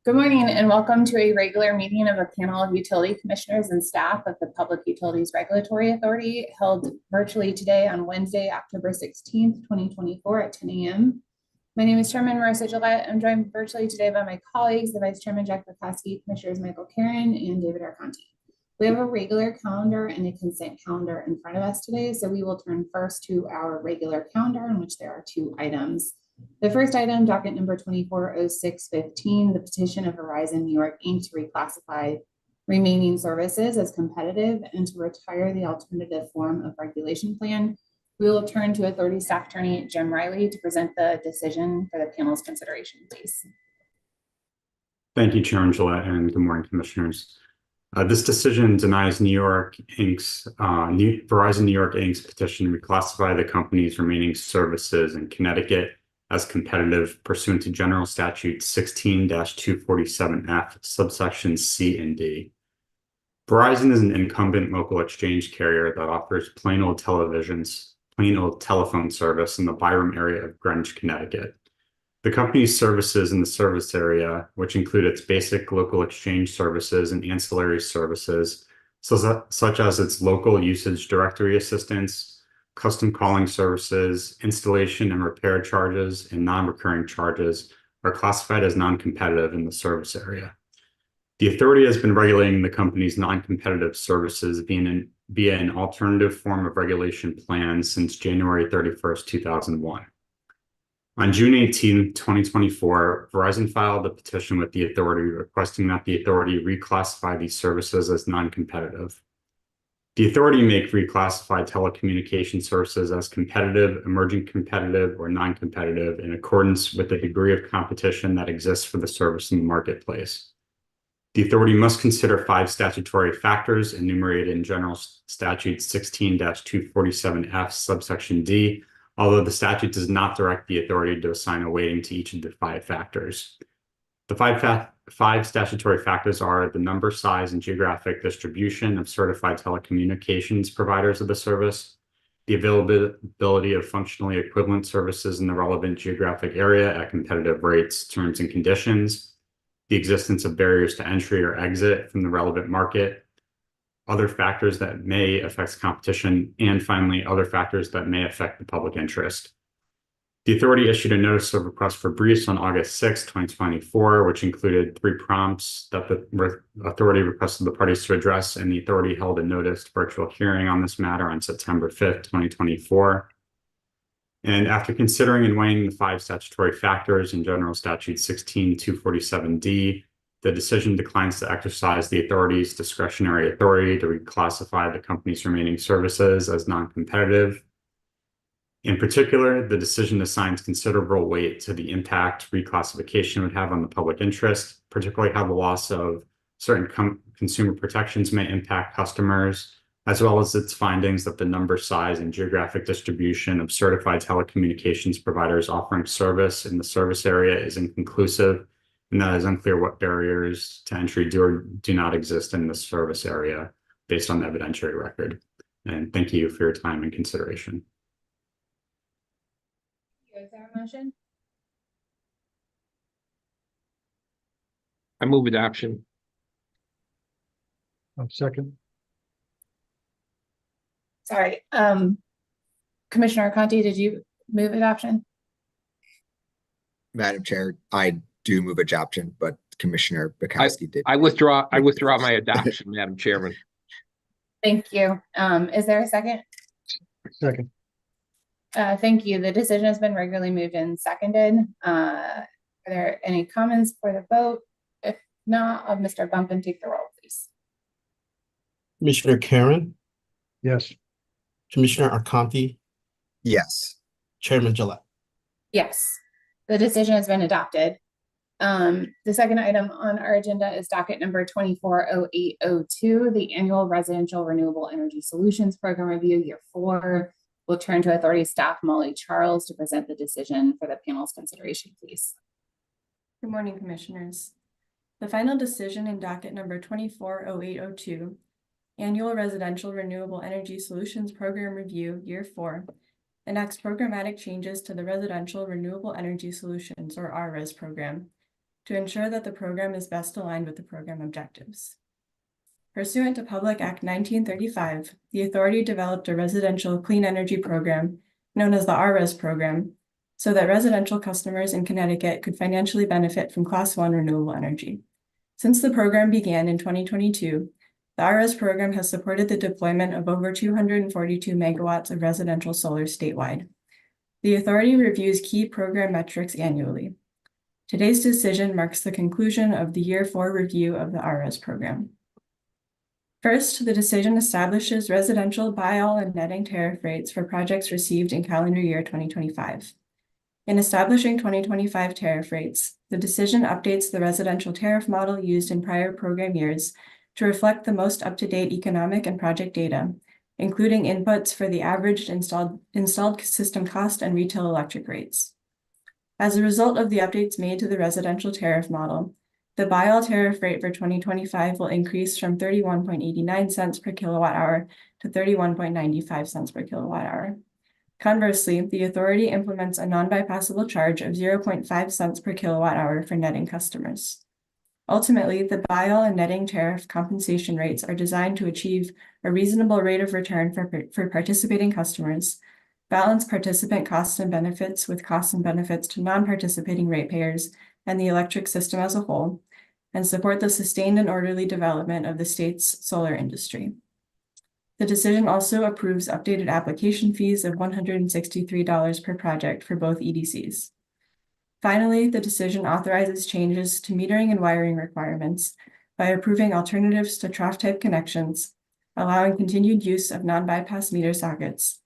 Good morning and welcome to a regular meeting of a panel of utility commissioners and staff of the Public Utilities Regulatory Authority held virtually today on Wednesday, October 16th, 2024 at 10 a.m. My name is Chairman Marissa Gillette. I'm joined virtually today by my colleagues, the Vice Chairman Jack Bukowski, Commissioners Michael Karen, and David Arconti. We have a regular calendar and a consent calendar in front of us today, so we will turn first to our regular calendar in which there are two items. The first item, docket number 240615, the petition of Verizon New York Inc. to reclassify remaining services as competitive and to retire the alternative form of regulation plan. We will turn to Authority Staff Attorney Jim Riley to present the decision for the panel's consideration, please. Thank you, Chairman Gillette, and good morning, Commissioners. This decision denies Verizon New York Inc.'s petition to reclassify the company's remaining services in Connecticut as competitive pursuant to General Statute 16-247F, subsections C and D. Verizon is an incumbent local exchange carrier that offers plain old telephone service in the Byram area of Greenwich, Connecticut. The company's services in the service area, which include its basic local exchange services and ancillary services, such as its local usage directory assistance, custom calling services, installation and repair charges, and non-recurring charges, are classified as non-competitive in the service area. The authority has been regulating the company's non-competitive services via an alternative form of regulation plan since January 31st, 2001. On June 18, 2024, Verizon filed a petition with the authority requesting that the authority reclassify these services as non-competitive. The authority may reclassify telecommunication services as competitive, emerging competitive, or non-competitive in accordance with the degree of competition that exists for the service in the marketplace. The authority must consider 5 statutory factors enumerated in General Statute 16-247F, subsection D, although the statute does not direct the authority to assign a weighting to each of the 5 factors. The five statutory factors are the number, size, and geographic distribution of certified telecommunications providers of the service, the availability of functionally equivalent services in the relevant geographic area at competitive rates, terms, and conditions, the existence of barriers to entry or exit from the relevant market, other factors that may affect competition, and finally, other factors that may affect the public interest. The authority issued a notice of request for briefs on August 6, 2024, which included 3 prompts that the authority requested the parties to address, and the authority held a noticed virtual hearing on this matter on September 5th, 2024. And after considering and weighing the 5 statutory factors in General Statute 16-247D, the decision declines to exercise the authority's discretionary authority to reclassify the company's remaining services as non-competitive. In particular, the decision assigns considerable weight to the impact reclassification would have on the public interest, particularly how the loss of certain consumer protections may impact customers, as well as its findings that the number, size, and geographic distribution of certified telecommunications providers offering service in the service area is inconclusive, and that is unclear what barriers to entry do or do not exist in the service area based on the evidentiary record. And thank you for your time and consideration. Is there a motion? I move adoption. Second. Sorry. Commissioner Arconti, did you move adoption? Madam Chair, I do move adoption, but Commissioner Bukowski did. I withdraw my adoption, Madam Chairman. Thank you. Is there a second? Second. Thank you. The decision has been regularly moved and seconded. Are there any comments for the vote? If not, I'll have Mr. Bumpin take the roll, please. Commissioner Karen, Yes. Commissioner Arconti, Yes. Chairman Gillette. Yes, the decision has been adopted. The second item on our agenda is docket number 240802, the annual residential renewable energy solutions program review, year 4. We'll turn to authority staff Molly Charles to present the decision for the panel's consideration, please. Good morning, Commissioners. The final decision in docket number 240802, Annual Residential Renewable Energy Solutions Program Review, Year 4, enacts programmatic changes to the Residential Renewable Energy Solutions, or RRES program, to ensure that the program is best aligned with the program objectives. Pursuant to Public Act 1935, the authority developed a residential clean energy program known as the RRES program so that residential customers in Connecticut could financially benefit from Class 1 renewable energy. Since the program began in 2022, the RRES program has supported the deployment of over 242 megawatts of residential solar statewide. The authority reviews key program metrics annually. Today's decision marks the conclusion of the Year 4 review of the RRES program. First, the decision establishes residential buy-all and netting tariff rates for projects received in calendar year 2025. In establishing 2025 tariff rates, the decision updates the residential tariff model used in prior program years to reflect the most up-to-date economic and project data, including inputs for the averaged installed system cost and retail electric rates. As a result of the updates made to the residential tariff model, the buy-all tariff rate for 2025 will increase from 31.89 cents per kilowatt hour to 31.95 cents per kilowatt hour. Conversely, the authority implements a non-bypassable charge of 0.5 cents per kilowatt hour for netting customers. Ultimately, the buy-all and netting tariff compensation rates are designed to achieve a reasonable rate of return for participating customers, balance participant costs and benefits with costs and benefits to non-participating ratepayers and the electric system as a whole, and support the sustained and orderly development of the state's solar industry. The decision also approves updated application fees of $163 per project for both EDCs. Finally, the decision authorizes changes to metering and wiring requirements by approving alternatives to trough-type connections, allowing continued use of non-bypass meter sockets,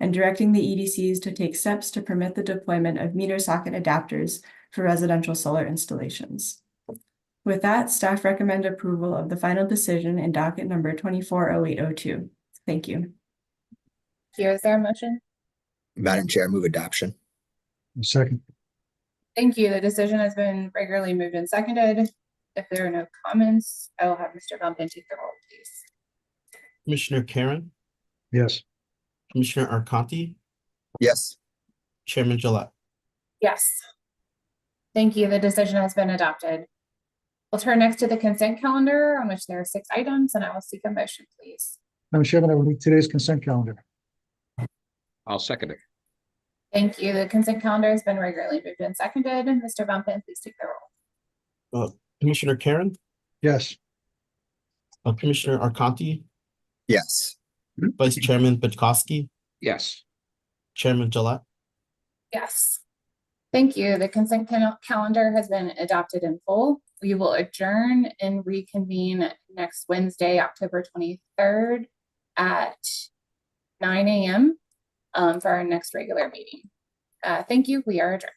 and directing the EDCs to take steps to permit the deployment of meter socket adapters for residential solar installations. With that, staff recommend approval of the final decision in docket number 240802. Thank you. Is there a motion? Madam Chair, move adoption. Second. Thank you. The decision has been regularly moved and seconded. If there are no comments, I will have Mr. Bumpin take the roll, please. Commissioner Karen, Yes. Commissioner Arconti, Yes. Chairman Gillette. Yes. Thank you. The decision has been adopted. We'll turn next to the consent calendar on which there are 6 items, and I will seek a motion, please. Madam Chairman, I will move today's consent calendar. I'll second it. Thank you. The consent calendar has been regularly moved and seconded. Mr. Bumpin, please take the roll. Commissioner Karen, Yes. Commissioner Arconti, Yes. Vice Chairman Petkowski, Yes. Chairman Gillette. Yes. Thank you. The consent calendar has been adopted in full. We will adjourn and reconvene next Wednesday, October 23rd at 9 a.m. For our next regular meeting. Thank you. We are adjourned.